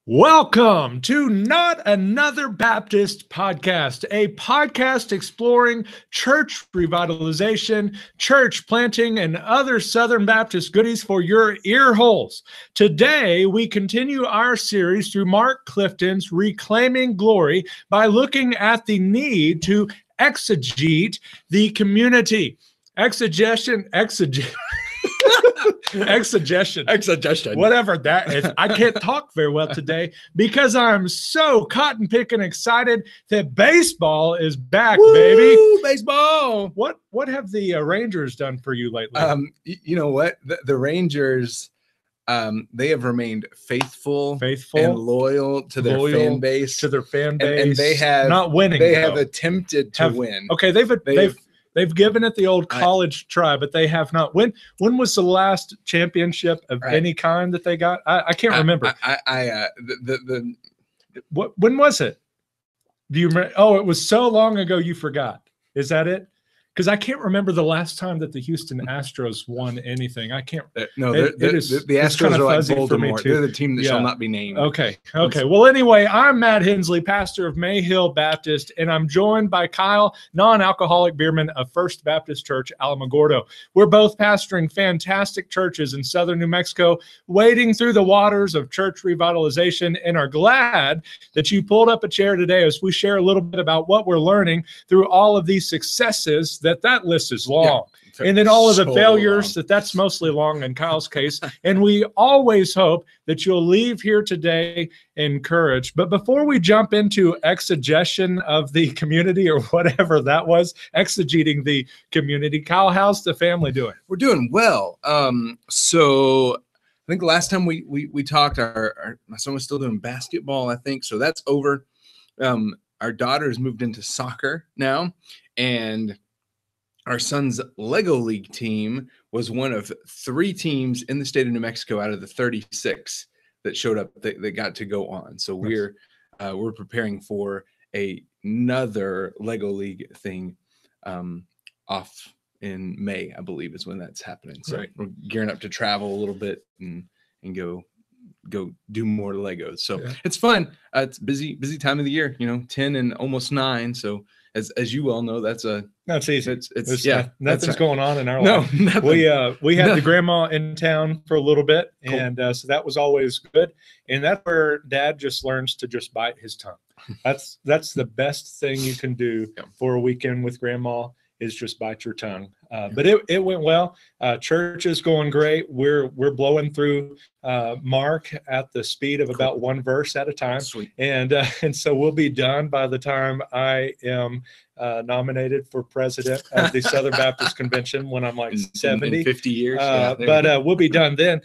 Welcome to Not Another Baptist Podcast, a podcast exploring church revitalization, church planting, and other Southern Baptist goodies for your ear holes. Today, we continue our series through Mark Clifton's Reclaiming Glory by looking at the need to exegete the community. Exegetion. Exegetion, whatever that is. I can't talk very well today because I'm so cotton picking excited that baseball is back. Woo, baby. Baseball. What have the Rangers done for you lately? You know what? The Rangers, they have remained faithful and loyal to their fan base. And they have not winning. They have attempted to win. Okay, they've given it the old college try, but they have not. When was the last championship of any kind that they got? I can't remember. When was it? Do you remember? Oh, it was so long ago you forgot. Is that it? Because I can't remember the last time that the Houston Astros won anything. I can't. No, the Astros are like Voldemort. They're the team that shall not be named. Okay. Well, anyway, I'm Matt Hensley, pastor of May Hill Baptist, and I'm joined by Kyle, non-alcoholic beerman of First Baptist Church, Alamogordo. We're both pastoring fantastic churches in southern New Mexico, wading through the waters of church revitalization, and are glad that you pulled up a chair today as we share a little bit about what we're learning through all of these successes. That list is long. Yeah, and then all of the failures, that's mostly long in Kyle's case. And we always hope that you'll leave here today encouraged. But before we jump into exegetion of the community or whatever that was, exegeting the community, Kyle, how's the family doing? We're doing well. So I think the last time we talked, my son was still doing basketball, I think. So that's over. Our daughter has moved into soccer now, and our son's Lego League team was one of 3 teams in the state of New Mexico out of the 36 that showed up that got to go on. So we're preparing for another Lego League thing off in May, I believe, is when that's happening. So we're gearing up to travel a little bit and go do more Legos. So it's fun. It's busy time of the year. 10 and almost 9. So as you well know, that's easy. It's nothing's going on in our life. Nothing. We had the grandma in town for a little bit, cool. And so that was always good. And that's where Dad just learns to just bite his tongue. That's the best thing you can do for a weekend with grandma is just bite your tongue. But it went well. Church is going great. We're blowing through Mark at the speed of about one verse at a time. Sweet. And so we'll be done by the time I am nominated for president of the Southern Baptist Convention when I'm like 70. In 50 years. But we'll be done then.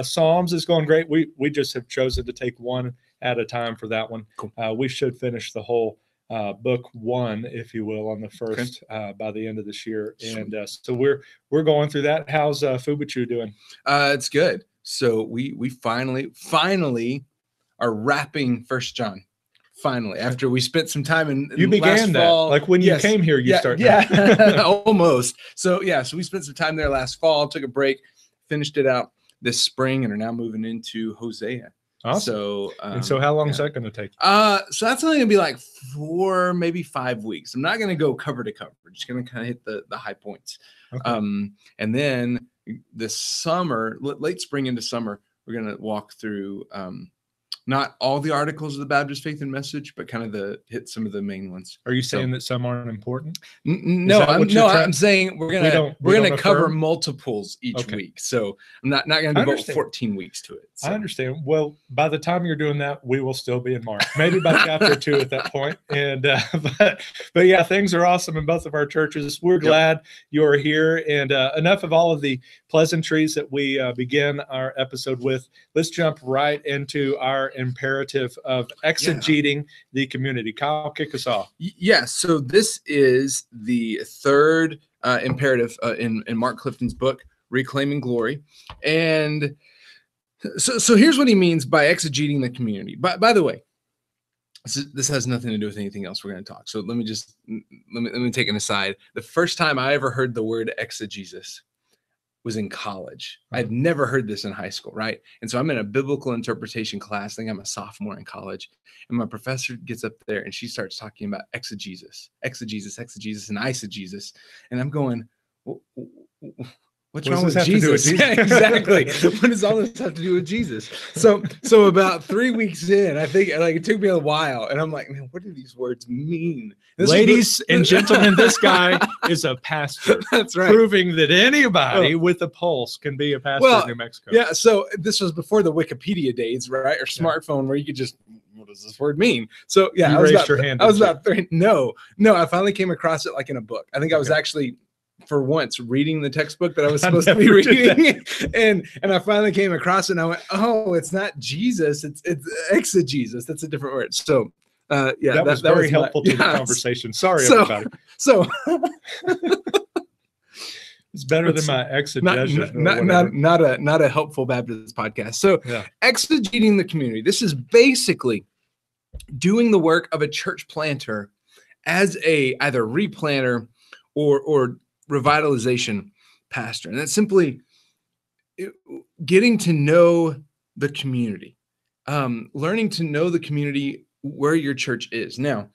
Psalms is going great. We just have chosen to take one at a time for that one. Cool. We should finish the whole book 1, if you will, on the first by the end of this year. And so we're going through that. How's Fubuchu doing? It's good. So we finally are wrapping First John. Finally, after we spent some time in you began that fall. Like when you came here, you started. Almost. So we spent some time there last fall, took a break, finished it out this spring, and are now moving into Hosea. Awesome. So how long is that going to take? So that's only going to be like 4, maybe 5 weeks. I'm not going to go cover to cover. Just going to kind of hit the high points. Okay. And then this summer, late spring into summer, we're going to walk through not all the articles of the Baptist Faith and Message, but kind of hit some of the main ones. Are you saying that some aren't important? No, I'm saying we're gonna cover multiples each week. So I'm not going to devote 14 weeks to it. So. I understand. Well, by the time you're doing that, we will still be in Mark, maybe by chapter 2 at that point. And but yeah, things are awesome in both of our churches. We're glad you're here. And enough of all of the pleasantries that we begin our episode with. Let's jump right into our imperative of exegeting the community. Kyle, kick us off. Yes. So this is the third imperative in Mark Clifton's book, Reclaiming Glory. And so here's what he means by exegeting the community. By the way, this has nothing to do with anything else we're going to talk. So let me take an aside. The first time I ever heard the word exegesis was in college. I'd never heard this in high school, right? And so I'm in a biblical interpretation class. I think I'm a sophomore in college. And my professor gets up there and she starts talking about exegesis, and eisegesis. And I'm going, what's wrong with Jesus? Yeah, exactly. What does all this have to do with Jesus? So about 3 weeks in, I think like it took me a while, and I'm like, man, what do these words mean? Ladies and gentlemen, this guy is a pastor. That's right. Proving that anybody with a pulse can be a pastor in New Mexico. Yeah. So this was before the Wikipedia days, right? Or smartphone, where you could just, what does this word mean? So yeah, you raised your hand. I was about 3. No, I finally came across it like in a book. I think I was actually, for once, reading the textbook that I was supposed to be reading, and I finally came across it, and I went, oh, it's not Jesus, it's exegesis. That's a different word. So that was very helpful to the conversation. Sorry, everybody. So it's better than my exegesis. Not a helpful Baptist podcast. So exegeting the community. This is basically doing the work of a church planter as a either replanter or revitalization pastor. And that's simply getting to know the community, learning to know the community where your church is. Now,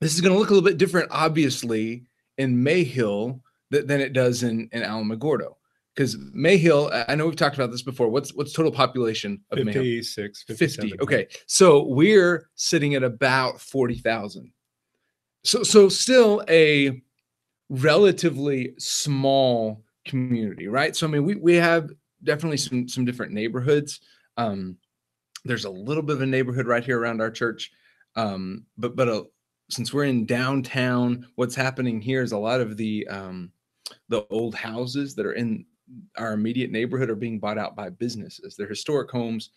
this is going to look a little bit different, obviously, in Mayhill than it does in Alamogordo. Because Mayhill, I know we've talked about this before. What's total population of Mayhill? 56, 50. Okay. So we're sitting at about 40,000. So still a relatively small community, right? So I mean, we have definitely some different neighborhoods. There's a little bit of a neighborhood right here around our church, but since we're in downtown, what's happening here is a lot of the old houses that are in our immediate neighborhood are being bought out by businesses. They're historic homes,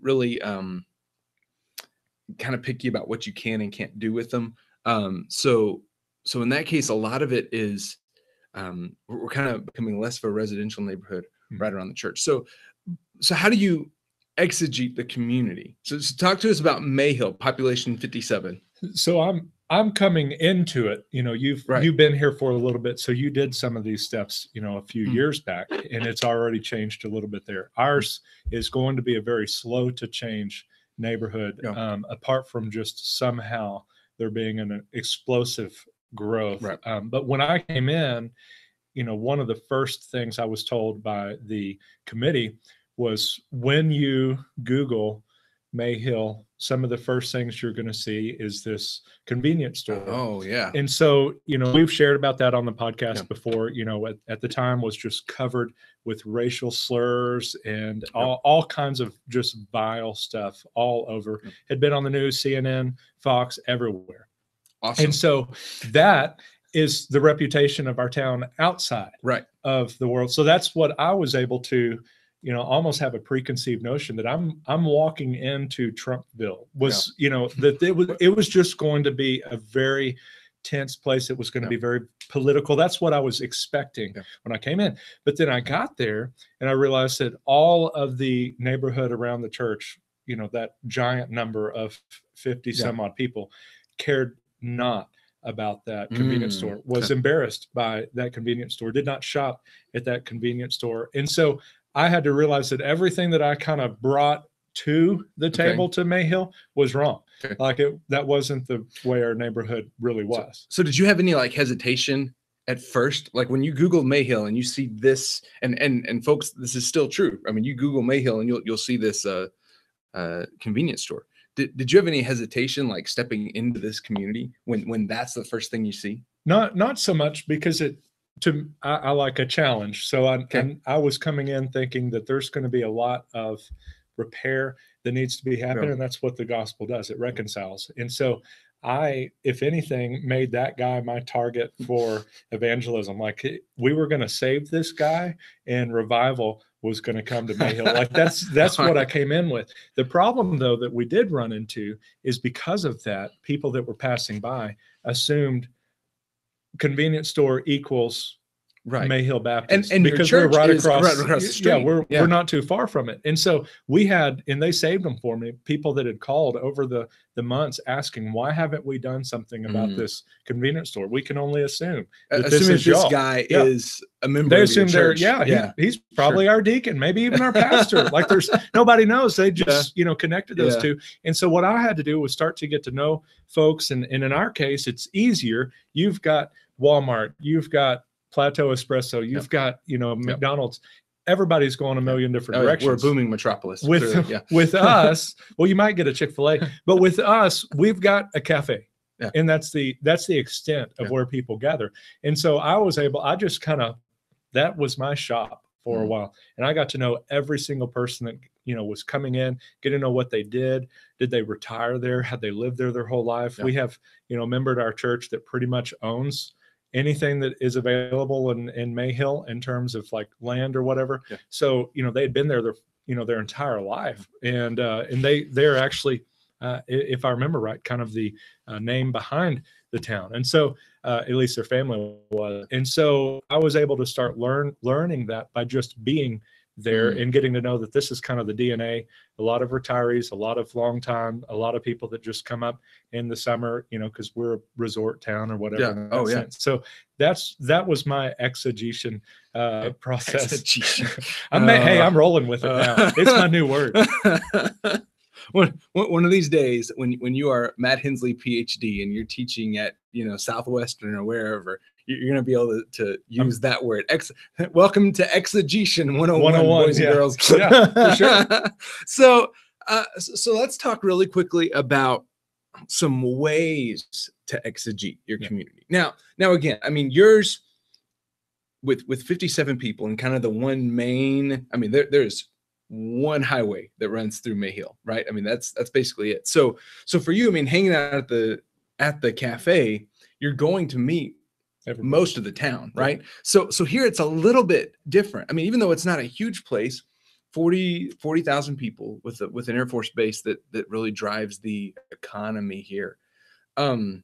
really kind of picky about what you can and can't do with them. So in that case, a lot of it is we're kind of becoming less of a residential neighborhood right around the church. So how do you exegete the community? So talk to us about Mayhill, population 57. So I'm coming into it. You know, you've been here for a little bit, so you did some of these steps, you know, a few years back, and it's already changed a little bit there. Ours is going to be a very slow to change neighborhood, apart from just somehow there being an explosive growth. Right. But when I came in, you know, one of the first things I was told by the committee was, when you Google Mayhill, some of the first things you're going to see is this convenience store. Oh, yeah. And so, you know, we've shared about that on the podcast before. You know, at the time was just covered with racial slurs and all kinds of just vile stuff all over. Had been on the news, CNN, Fox, everywhere. Awesome. And so that is the reputation of our town outside of the world. So that's what I was able to, you know, almost have a preconceived notion that I'm walking into Trumpville was, you know, that it was just going to be a very tense place. It was going to be very political. That's what I was expecting when I came in. But then I got there and I realized that all of the neighborhood around the church, you know, that giant number of 50 some odd people, cared not about that convenience store, was embarrassed by that convenience store, did not shop at that convenience store. And so I had to realize that everything that I kind of brought to the table to Mayhill was wrong. Like that wasn't the way our neighborhood really was. So did you have any like hesitation at first? Like when you Google Mayhill and you see this, and folks, this is still true. I mean, you Google Mayhill and you'll see this convenience store. Did you have any hesitation like stepping into this community when that's the first thing you see? Not so much, because I like a challenge. So I was coming in thinking that there's going to be a lot of repair that needs to be happening, and that's what the gospel does. It reconciles. And so I, if anything, made that guy my target for evangelism. Like we were going to save this guy, and revival was going to come to Mayhill. Like that's what I came in with. The problem, though, that we did run into is because of that, people that were passing by assumed convenience store equals Mayhill Baptist, and because your church we're right is across, right across the street. We're not too far from it. And so we had, and they saved them for me, people that had called over the months asking, why haven't we done something about this convenience store? We can only assume that this guy is a member they of your assume church. He's probably our deacon, maybe even our pastor. Like there's nobody knows. They just connected those two. And so what I had to do was start to get to know folks, and in our case it's easier. You've got Walmart, you've got Plateau Espresso, you've got McDonald's. Everybody's going a million different directions. We're a booming metropolis. With us, well, you might get a Chick-fil-A, but with us, we've got a cafe. Yeah. And that's the extent of where people gather. And so that was my shop for a while. And I got to know every single person that, was coming in, get to know what they did. Did they retire there? Had they lived there their whole life? Yeah. We have, a member at our church that pretty much owns anything that is available in Mayhill in terms of like land or whatever. Yeah. So, they'd been there their entire life. And they're actually, if I remember right, kind of the name behind the town. And so at least their family was. And so I was able to start learning that by just being there and getting to know that this is kind of the DNA. A lot of retirees, a lot of long time, a lot of people that just come up in the summer, because we're a resort town or whatever. Yeah. So that was my exegetion process. Exegetion. I'm rolling with it now. It's my new word. One of these days, when you are Matt Hensley, PhD, and you're teaching at Southwestern or wherever, you're going to be able to use that word. Welcome to Exegetion 101, boys and girls. Yeah, for sure. So let's talk really quickly about some ways to exegete your community. Now again, I mean, yours with 57 people and kind of the one main. I mean, there's one highway that runs through Mayhill, right? I mean, that's basically it. So for you, I mean, hanging out at the cafe, you're going to meet most of the town, right? So here it's a little bit different. I mean, even though it's not a huge place, 40,000 people with an Air Force base that really drives the economy here. So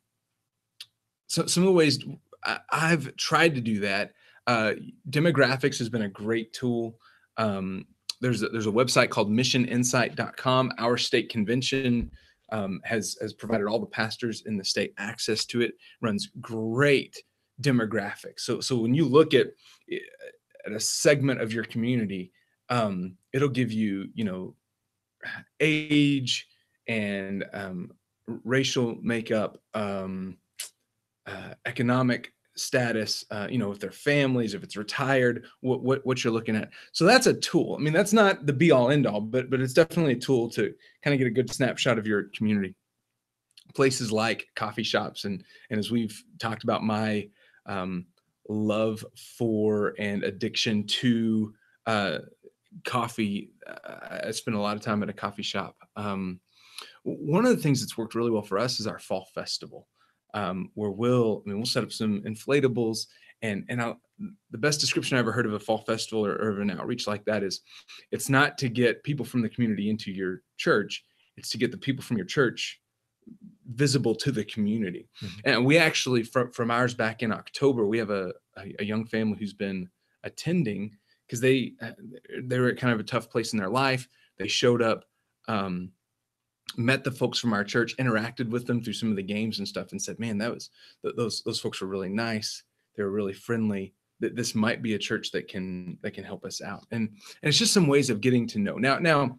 some of the ways I've tried to do that, demographics has been a great tool. There's a website called missioninsight.com. Our state convention has provided all the pastors in the state access to it, runs great demographics. So when you look at a segment of your community, it'll give you, age and racial makeup, economic status, if they're families, if it's retired, what you're looking at. So that's a tool. I mean, that's not the be all end all, but it's definitely a tool to kind of get a good snapshot of your community. Places like coffee shops, and as we've talked about, my love for and addiction to coffee. I spend a lot of time at a coffee shop. One of the things that's worked really well for us is our fall festival. Where we'll set up some inflatables, and the best description I ever heard of a fall festival or of an outreach like that is, it's not to get people from the community into your church, it's to get the people from your church visible to the community. Mm-hmm. And we actually, from ours back in October, we have a young family who's been attending because they were at kind of a tough place in their life. They showed up, met the folks from our church, interacted with them through some of the games and stuff, and said, man, those folks were really nice. They were really friendly. That this might be a church that can help us out. And it's just some ways of getting to know. Now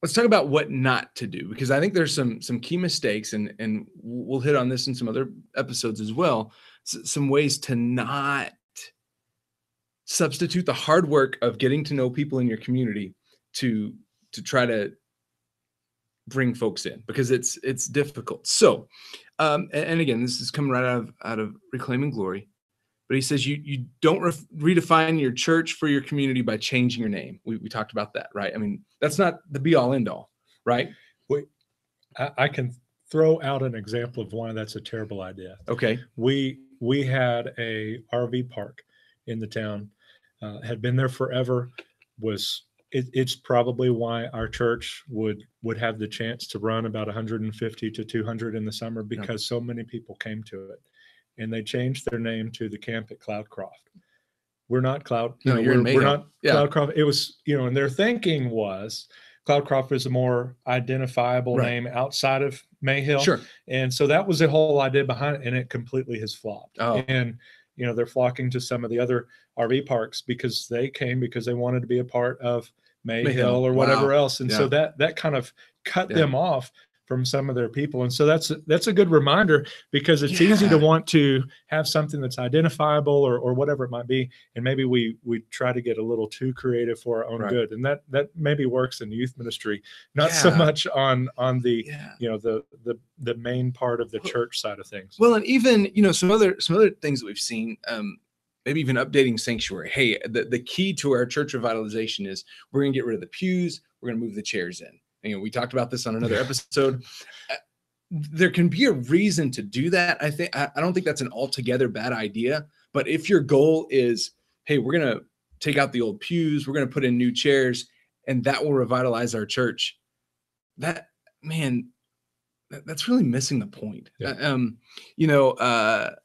let's talk about what not to do, because I think there's some key mistakes, and we'll hit on this in some other episodes as well. Some ways to not substitute the hard work of getting to know people in your community to try to bring folks in, because it's difficult. So, and again, this is coming right out of Reclaiming Glory, but he says you don't redefine your church for your community by changing your name. We talked about that, right? I mean, that's not the be all end all, right? I can throw out an example of why that's a terrible idea. Okay. We had a RV park in the town, had been there forever, it's probably why our church would have the chance to run about 150 to 200 in the summer, because so many people came to it. and they changed their name to the camp at Cloudcroft. We're not Cloud. We're not Cloudcroft. It was, and their thinking was Cloudcroft is a more identifiable name outside of Mayhill. Sure. And so that was the whole idea behind it, and it completely has flopped. Oh. And, they're flocking to some of the other RV parks because they wanted to be a part of Mayhill or whatever else. And so that kind of cut them off from some of their people. And so that's a good reminder, because it's easy to want to have something that's identifiable or whatever it might be. And maybe we try to get a little too creative for our own good. And that maybe works in youth ministry, not so much on the, the main part of the church side of things. Well, and even, some other things that we've seen, maybe even updating sanctuary. Hey, the key to our church revitalization is we're going to get rid of the pews. We're going to move the chairs in. We talked about this on another episode. There can be a reason to do that. I don't think that's an altogether bad idea. But if your goal is, hey, we're going to take out the old pews, we're going to put in new chairs, and that will revitalize our church, that's really missing the point. Yeah.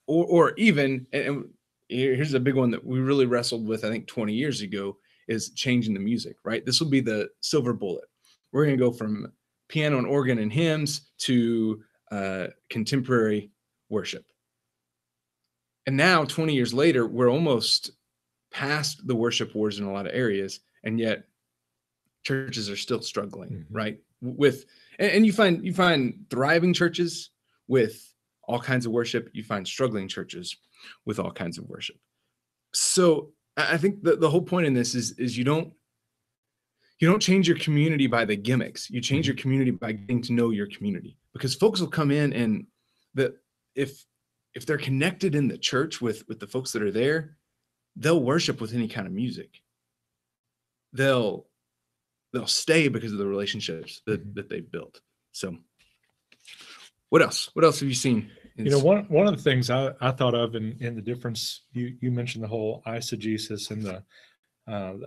Or even, and here's a big one that we really wrestled with, I think 20 years ago, is changing the music, right? This will be the silver bullet. We're going to go from piano and organ and hymns to contemporary worship. And now, 20 years later, we're almost past the worship wars in a lot of areas, and yet churches are still struggling, right? And you find thriving churches with all kinds of worship. You find struggling churches with all kinds of worship. So I think the whole point in this is you don't change your community by the gimmicks. You change your community by getting to know your community, because folks will come in, and if they're connected in the church with the folks that are there, they'll worship with any kind of music. They'll stay because of the relationships that they've built. So what else have you seen? One of the things I thought of in the difference, you mentioned the whole eisegesis and the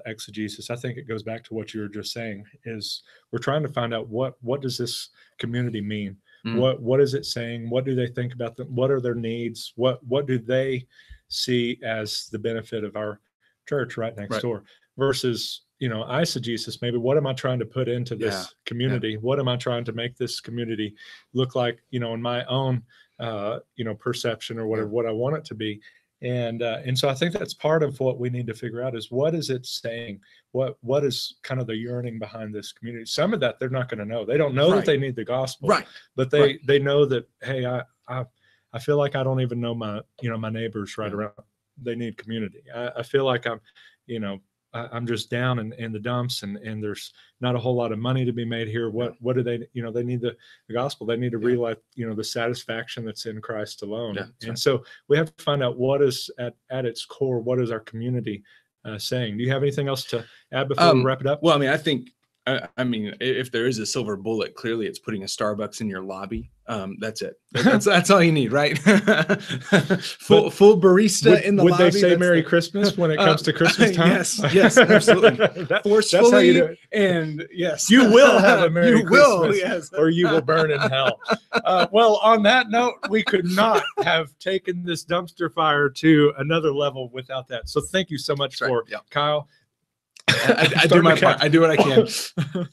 exegesis. I think it goes back to what you were just saying, is we're trying to find out what does this community mean? What is it saying? What do they think about them? What are their needs? What do they see as the benefit of our church right next door? Versus, eisegesis, maybe what am I trying to put into this community? What am I trying to make this community look like, in my own perception or whatever, what I want it to be. And so I think that's part of what we need to figure out, is what is it saying? What is kind of the yearning behind this community? Some of that they're not going to know. They don't know that they need the gospel, but they know that, hey, I feel like I don't even know my neighbors right around. They need community. I feel like I'm just down in the dumps, and there's not a whole lot of money to be made here. What do they, they need the gospel. They need to realize, the satisfaction that's in Christ alone. And so we have to find out what is at its core, what is our community saying. Do you have anything else to add before we wrap it up? Well, I think, if there is a silver bullet, clearly it's putting a Starbucks in your lobby. That's it. That's all you need, right? full barista in the lobby. Would they say Merry Christmas when it comes to Christmas time? Yes, absolutely. Forcefully, that's how you do it. And yes, you will have a Merry Christmas, yes, or you will burn in hell. Well, on that note, we could not have taken this dumpster fire to another level without that. So thank you so much for Kyle. I do my part. I do what I can.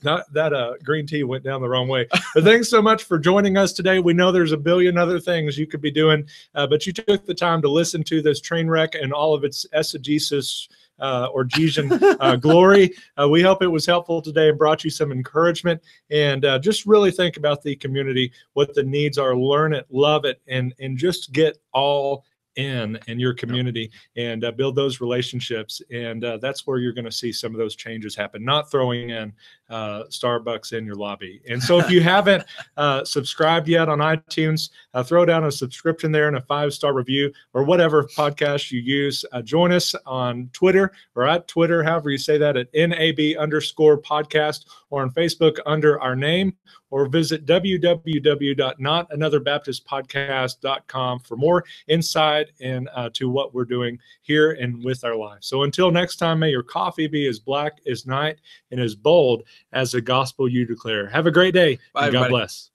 That green tea went down the wrong way. But thanks so much for joining us today. We know there's a billion other things you could be doing, but you took the time to listen to this train wreck and all of its exegesis or Gesian glory. We hope it was helpful today and brought you some encouragement. And just really think about the community, what the needs are, learn it, love it, and just get all in your community and build those relationships. And that's where you're going to see some of those changes happen, not throwing in Starbucks in your lobby. And so if you haven't subscribed yet on iTunes, throw down a subscription there and a 5-star review or whatever podcast you use. Join us on Twitter or at Twitter, however you say that, at NAB_podcast, or on Facebook under our name, or visit www.notanother.baptistpodcast.com for more insight into what we're doing here and with our lives. So until next time, may your coffee be as black as night and as bold as the gospel you declare. Have a great day. Bye, and God bless.